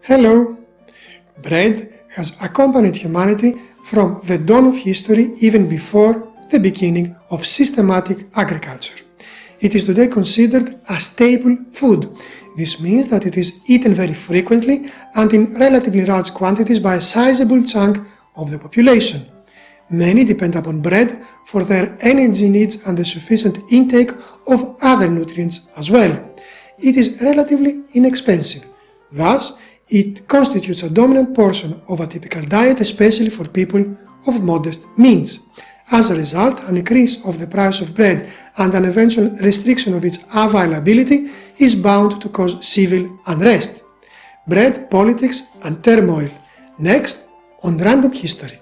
Hello! Bread has accompanied humanity from the dawn of history, even before the beginning of systematic agriculture. It is today considered a staple food. This means that it is eaten very frequently and in relatively large quantities by a sizable chunk of the population. Many depend upon bread for their energy needs and the sufficient intake of other nutrients as well. It is relatively inexpensive. Thus, it constitutes a dominant portion of a typical diet, especially for people of modest means. As a result, an increase of the price of bread and an eventual restriction of its availability is bound to cause civil unrest. Bread, politics and turmoil. Next on Random History.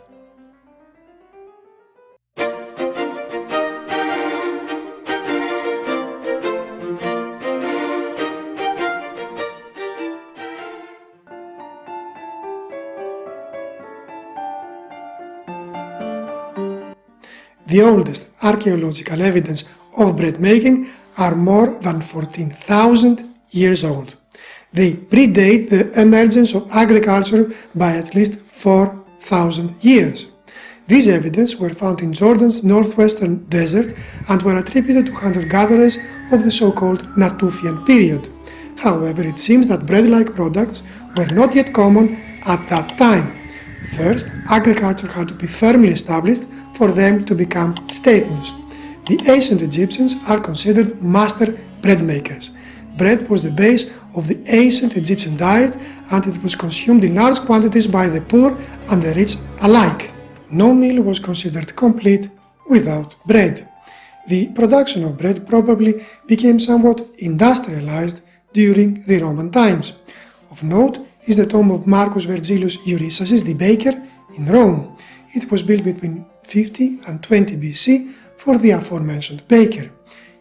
The oldest archaeological evidence of bread making are more than 14,000 years old. They predate the emergence of agriculture by at least 4,000 years. These evidence were found in Jordan's northwestern desert and were attributed to hunter-gatherers of the so-called Natufian period. However, it seems that bread-like products were not yet common at that time. First, agriculture had to be firmly established for them to become staples. The ancient Egyptians are considered master bread makers. Bread was the base of the ancient Egyptian diet and it was consumed in large quantities by the poor and the rich alike. No meal was considered complete without bread. The production of bread probably became somewhat industrialized during the Roman times. Of note is the tomb of Marcus Vergilius Eurysaces, the baker, in Rome. It was built between 50 and 20 BC for the aforementioned baker.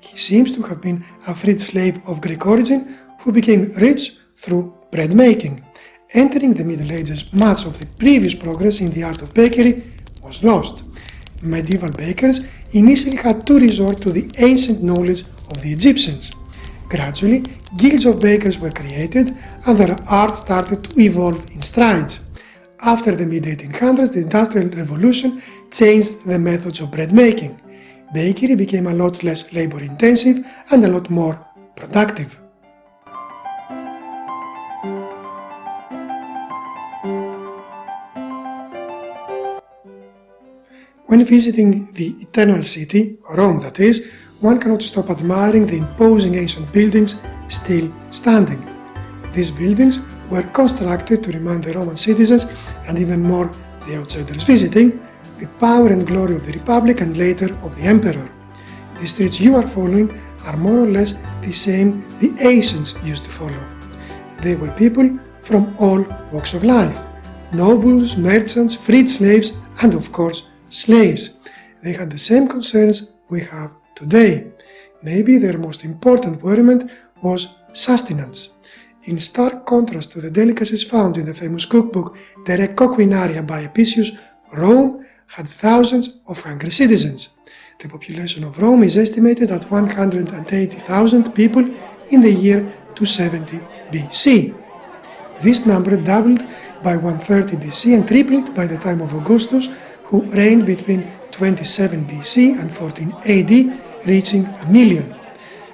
He seems to have been a freed slave of Greek origin who became rich through bread making. Entering the Middle Ages, much of the previous progress in the art of bakery was lost. Medieval bakers initially had to resort to the ancient knowledge of the Egyptians. Gradually, guilds of bakers were created and their art started to evolve in strides. After the mid-1800s, the Industrial Revolution changed the methods of bread making. Bakery became a lot less labor-intensive and a lot more productive. When visiting the Eternal City, Rome that is, one cannot stop admiring the imposing ancient buildings still standing. These buildings were constructed to remind the Roman citizens, and even more the outsiders visiting, the power and glory of the Republic and later of the Emperor. The streets you are following are more or less the same the ancients used to follow. They were people from all walks of life: nobles, merchants, freed slaves, and of course, slaves. They had the same concerns we have today. Maybe their most important worriment was sustenance. In stark contrast to the delicacies found in the famous cookbook De Re Coquinaria by Apicius, Rome had thousands of hungry citizens. The population of Rome is estimated at 180,000 people in the year 270 BC. This number doubled by 130 BC and tripled by the time of Augustus, who reigned between 27 BC and 14 AD, reaching 1 million.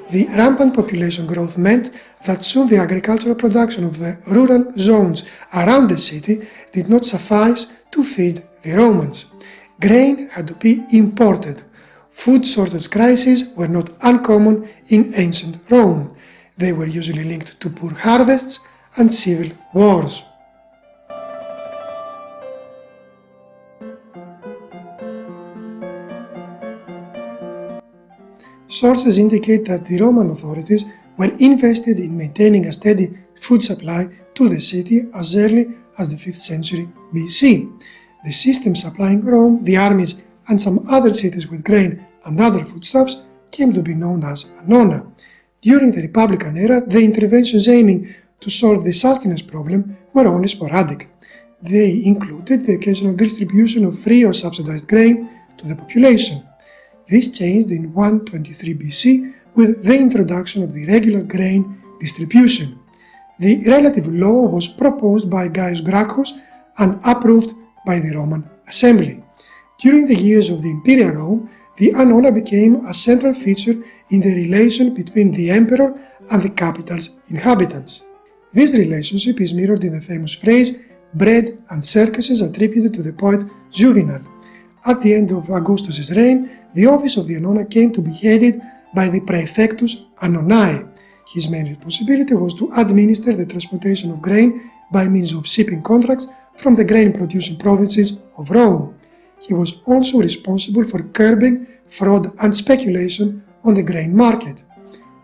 The rampant population growth meant that soon the agricultural production of the rural zones around the city did not suffice to feed the Romans. Grain had to be imported. Food shortage crises were not uncommon in ancient Rome. They were usually linked to poor harvests and civil wars. Sources indicate that the Roman authorities were invested in maintaining a steady food supply to the city as early as the 5th century BC. The system supplying Rome, the armies, and some other cities with grain and other foodstuffs came to be known as annona. During the Republican era, the interventions aiming to solve the sustenance problem were only sporadic. They included the occasional distribution of free or subsidized grain to the population. This changed in 123 BC with the introduction of the regular grain distribution. The relative law was proposed by Gaius Gracchus and approved by the Roman Assembly. During the years of the Imperial Rome, the annona became a central feature in the relation between the emperor and the capital's inhabitants. This relationship is mirrored in the famous phrase bread and circuses attributed to the poet Juvenal. At the end of Augustus's reign, the office of the annona came to be headed by the praefectus annonai. His main responsibility was to administer the transportation of grain by means of shipping contracts from the grain-producing provinces of Rome. He was also responsible for curbing fraud and speculation on the grain market.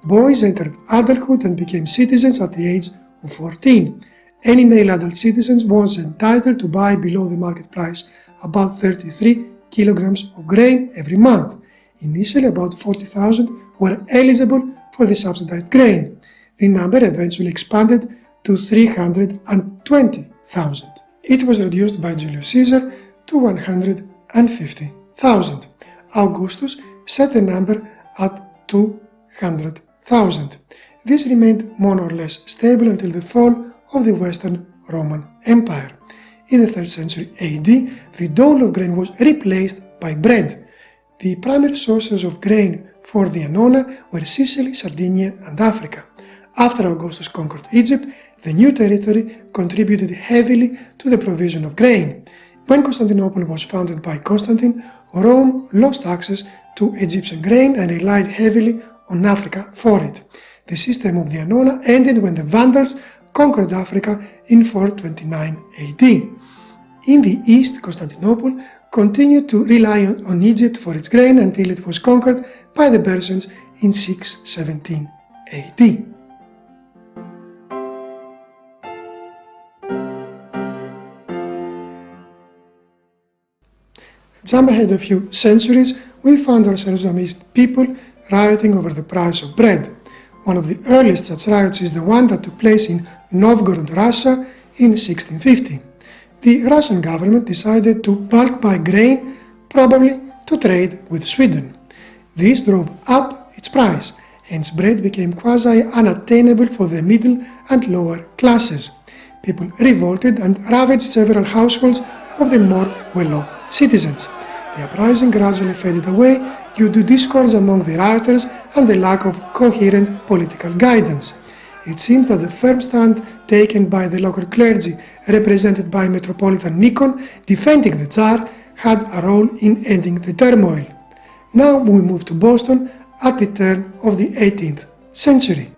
Boys entered adulthood and became citizens at the age of 14. Any male adult citizen was entitled to buy below the market price about 33 kilograms of grain every month. Initially, about 40,000 were eligible for the subsidized grain. The number eventually expanded to 320,000. It was reduced by Julius Caesar to 150,000. Augustus set the number at 200,000. This remained more or less stable until the fall of the Western Roman Empire. In the 3rd century AD, the dole of grain was replaced by bread. The primary sources of grain for the annona were Sicily, Sardinia, and Africa. After Augustus conquered Egypt, the new territory contributed heavily to the provision of grain. When Constantinople was founded by Constantine, Rome lost access to Egyptian grain and relied heavily on Africa for it. The system of the annona ended when the Vandals conquered Africa in 429 AD. In the east, Constantinople continued to rely on Egypt for its grain until it was conquered by the Persians in 617 AD. Jump ahead a few centuries, we found ourselves amidst people rioting over the price of bread. One of the earliest such riots is the one that took place in Novgorod, Russia in 1650. The Russian government decided to bulk buy grain, probably to trade with Sweden. This drove up its price, hence bread became quasi-unattainable for the middle and lower classes. People revolted and ravaged several households of the more well-off citizens. The uprising gradually faded away due to discords among the rioters and the lack of coherent political guidance. It seems that the firm stand taken by the local clergy, represented by Metropolitan Nikon, defending the Tsar, had a role in ending the turmoil. Now we move to Boston at the turn of the 18th century.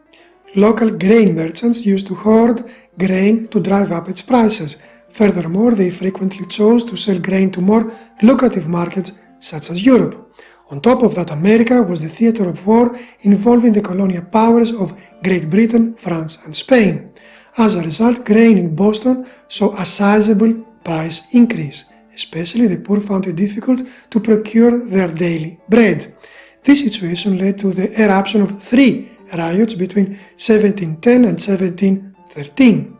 Local grain merchants used to hoard grain to drive up its prices. Furthermore, they frequently chose to sell grain to more lucrative markets such as Europe. On top of that, America was the theater of war involving the colonial powers of Great Britain, France, and Spain. As a result, grain in Boston saw a sizable price increase. Especially the poor found it difficult to procure their daily bread. This situation led to the eruption of 3 riots between 1710 and 1713.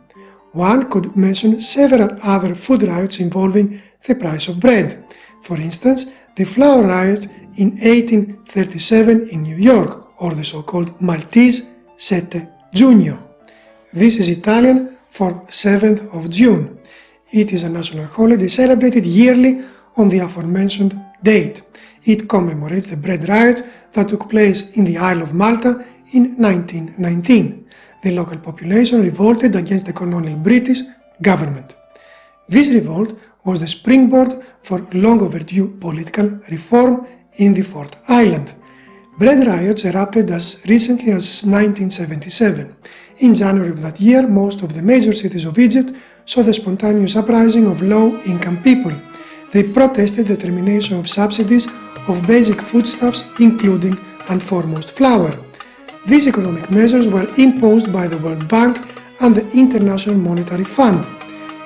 One could mention several other food riots involving the price of bread. For instance, the flour riot in 1837 in New York, or the so-called Maltese Sette Giugno. This is Italian for 7th of June. It is a national holiday celebrated yearly on the aforementioned date. It commemorates the bread riot that took place in the Isle of Malta in 1919. The local population revolted against the colonial British government. This revolt was the springboard for long overdue political reform in the Fourth Island. Bread riots erupted as recently as 1977. In January of that year, most of the major cities of Egypt saw the spontaneous uprising of low-income people. They protested the termination of subsidies of basic foodstuffs, including and foremost flour. These economic measures were imposed by the World Bank and the International Monetary Fund.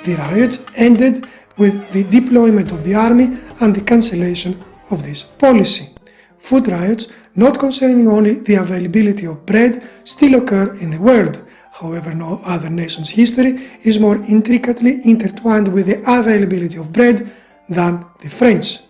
The riots ended with the deployment of the army and the cancellation of this policy. Food riots, not concerning only the availability of bread, still occur in the world. However, no other nation's history is more intricately intertwined with the availability of bread than the French.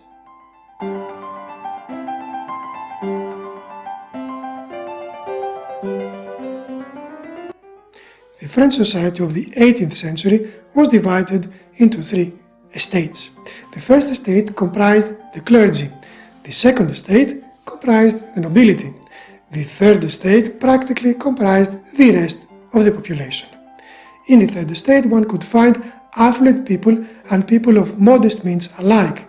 The French society of the 18th century was divided into three estates. The first estate comprised the clergy, the second estate comprised the nobility, the third estate practically comprised the rest of the population. In the third estate one could find affluent people and people of modest means alike.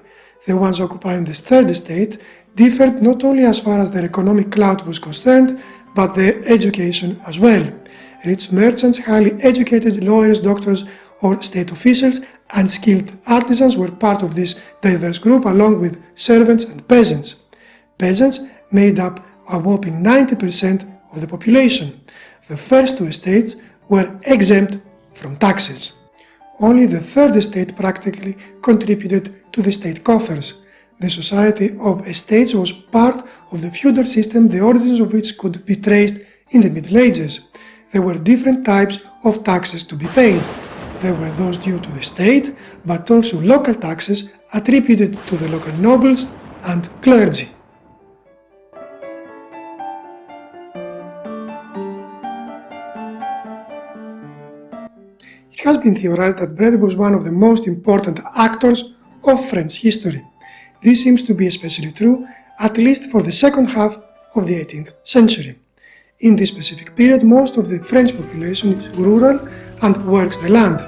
The ones occupying this third estate differed not only as far as their economic clout was concerned, but their education as well. Rich merchants, highly educated lawyers, doctors, or state officials, and skilled artisans were part of this diverse group, along with servants and peasants. Peasants made up a whopping 90% of the population. The first two estates were exempt from taxes. Only the third estate practically contributed to the state coffers. The society of estates was part of the feudal system, the origins of which could be traced in the Middle Ages. There were different types of taxes to be paid. There were those due to the state, but also local taxes attributed to the local nobles and clergy. It has been theorized that bread was one of the most important actors of French history. This seems to be especially true, at least for the second half of the 18th century. In this specific period, most of the French population is rural and works the land.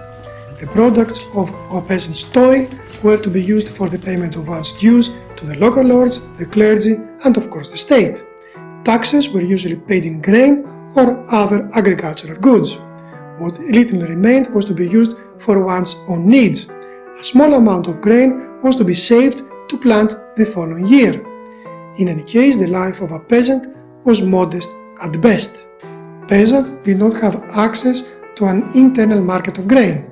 The products of a peasant's toil were to be used for the payment of one's dues to the local lords, the clergy, and of course the state. Taxes were usually paid in grain or other agricultural goods. What little remained was to be used for one's own needs. A small amount of grain was to be saved to plant the following year. In any case, the life of a peasant was modest at best. Peasants did not have access to an internal market of grain.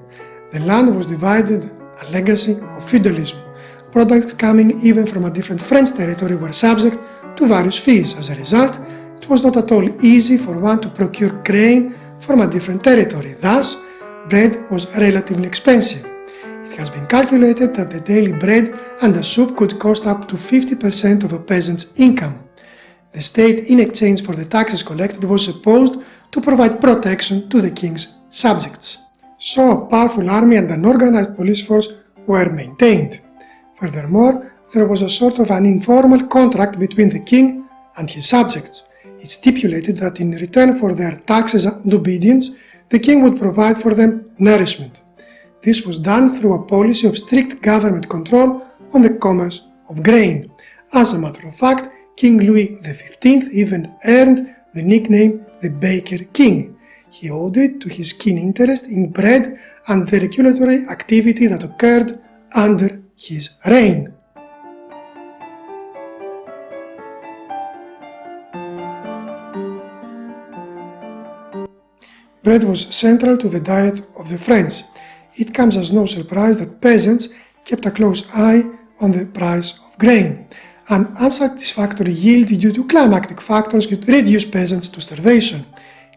The land was divided, a legacy of feudalism. Products coming even from a different French territory were subject to various fees. As a result, it was not at all easy for one to procure grain from a different territory. Thus, bread was relatively expensive. It has been calculated that the daily bread and a soup could cost up to 50% of a peasant's income. The state, in exchange for the taxes collected, was supposed to provide protection to the king's subjects. So a powerful army and an organized police force were maintained. Furthermore, there was a sort of an informal contract between the king and his subjects. It stipulated that in return for their taxes and obedience, the king would provide for them nourishment. This was done through a policy of strict government control on the commerce of grain. As a matter of fact, King Louis XV even earned the nickname the Baker King. He owed it to his keen interest in bread and the regulatory activity that occurred under his reign. Bread was central to the diet of the French. It comes as no surprise that peasants kept a close eye on the price of grain. An unsatisfactory yield due to climatic factors could reduce peasants to starvation.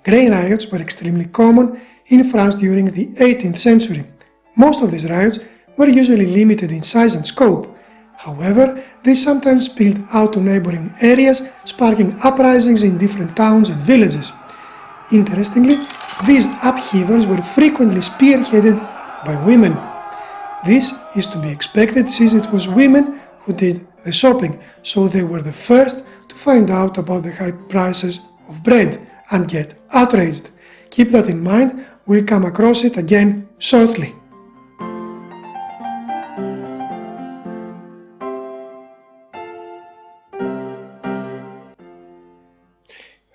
Grain riots were extremely common in France during the 18th century. Most of these riots were usually limited in size and scope. However, they sometimes spilled out to neighboring areas, sparking uprisings in different towns and villages. Interestingly, these upheavals were frequently spearheaded by women. This is to be expected since it was women who did the shopping, so they were the first to find out about the high prices of bread and get outraged. Keep that in mind, we'll come across it again shortly.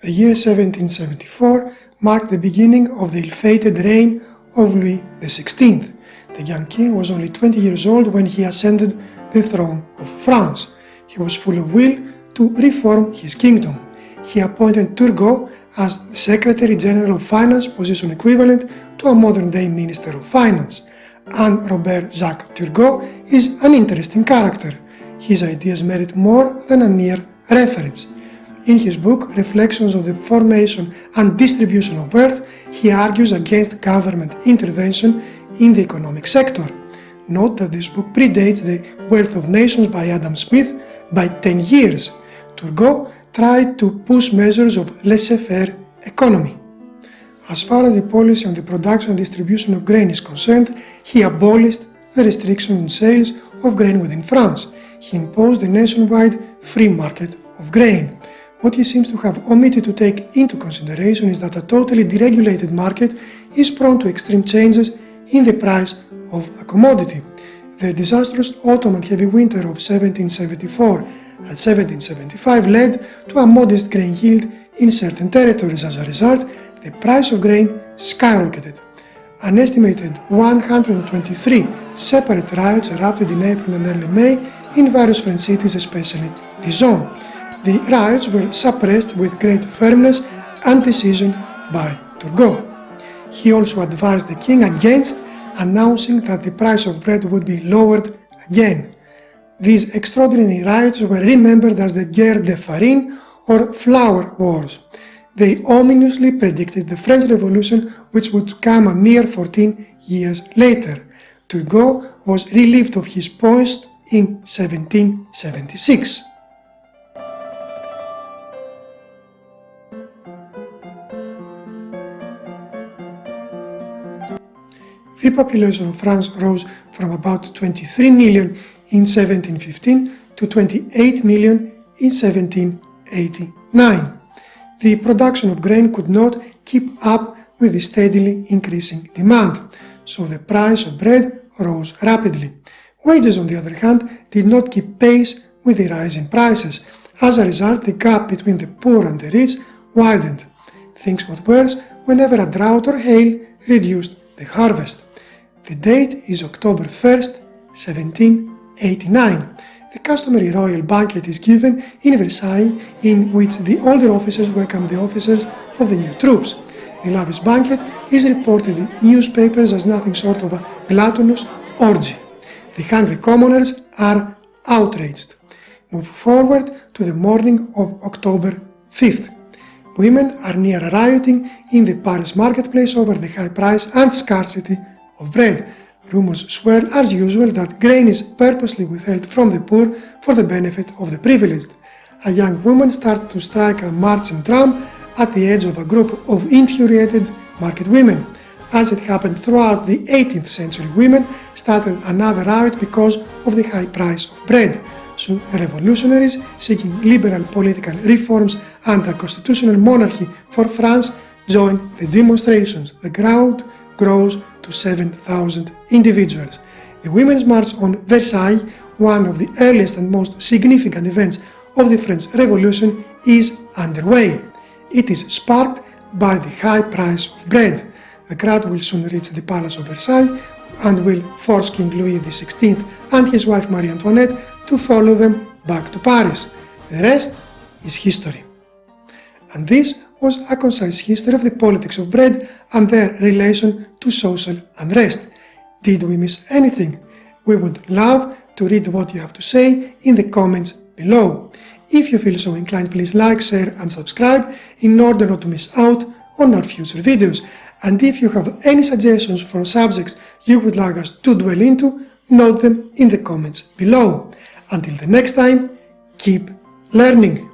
The year 1774 marked the beginning of the ill-fated reign of Louis XVI. The young king was only 20 years old when he ascended the throne of France. He was full of will to reform his kingdom. He appointed Turgot as Secretary General of Finance, position equivalent to a modern-day Minister of Finance. And Robert Jacques Turgot is an interesting character. His ideas merit more than a mere reference. In his book, Reflections on the Formation and Distribution of Wealth, he argues against government intervention in the economic sector. Note that this book predates The Wealth of Nations by Adam Smith by 10 years. Turgot tried to push measures of laissez-faire economy. As far as the policy on the production and distribution of grain is concerned, he abolished the restriction on sales of grain within France. He imposed a nationwide free market of grain. What he seems to have omitted to take into consideration is that a totally deregulated market is prone to extreme changes in the price of a commodity. The disastrous autumn and heavy winter of 1774 and 1775 led to a modest grain yield in certain territories. As a result, the price of grain skyrocketed. An estimated 123 separate riots erupted in April and early May in various French cities, especially Dijon. The riots were suppressed with great firmness and decision by Turgot. He also advised the king against announcing that the price of bread would be lowered again. These extraordinary riots were remembered as the Guerre de Farine or Flour Wars. They ominously predicted the French Revolution, which would come a mere 14 years later. Turgot was relieved of his post in 1776. The population of France rose from about 23 million in 1715 to 28 million in 1789. The production of grain could not keep up with the steadily increasing demand, so the price of bread rose rapidly. Wages, on the other hand, did not keep pace with the rise in prices. As a result, the gap between the poor and the rich widened. Things got worse whenever a drought or hail reduced the harvest. The date is October 1st, 1789. The customary royal banquet is given in Versailles, in which the older officers welcome the officers of the new troops. The lavish banquet is reported in newspapers as nothing short of a gluttonous orgy. The hungry commoners are outraged. Move forward to the morning of October 5th. Women are near rioting in the Paris marketplace over the high price and scarcity of bread. Rumors swirl as usual that grain is purposely withheld from the poor for the benefit of the privileged. A young woman starts to strike a marching drum at the edge of a group of infuriated market women. As it happened throughout the 18th century, women started another riot because of the high price of bread. Soon revolutionaries seeking liberal political reforms and a constitutional monarchy for France joined the demonstrations. The crowd grows to 7,000 individuals. The Women's March on Versailles, one of the earliest and most significant events of the French Revolution, is underway. It is sparked by the high price of bread. The crowd will soon reach the Palace of Versailles and will force King Louis XVI and his wife Marie Antoinette to follow them back to Paris. The rest is history. And this was a concise history of the politics of bread and their relation to social unrest. Did we miss anything? We would love to read what you have to say in the comments below. If you feel so inclined, please like, share and subscribe in order not to miss out on our future videos. And if you have any suggestions for subjects you would like us to dwell into, note them in the comments below. Until the next time, keep learning!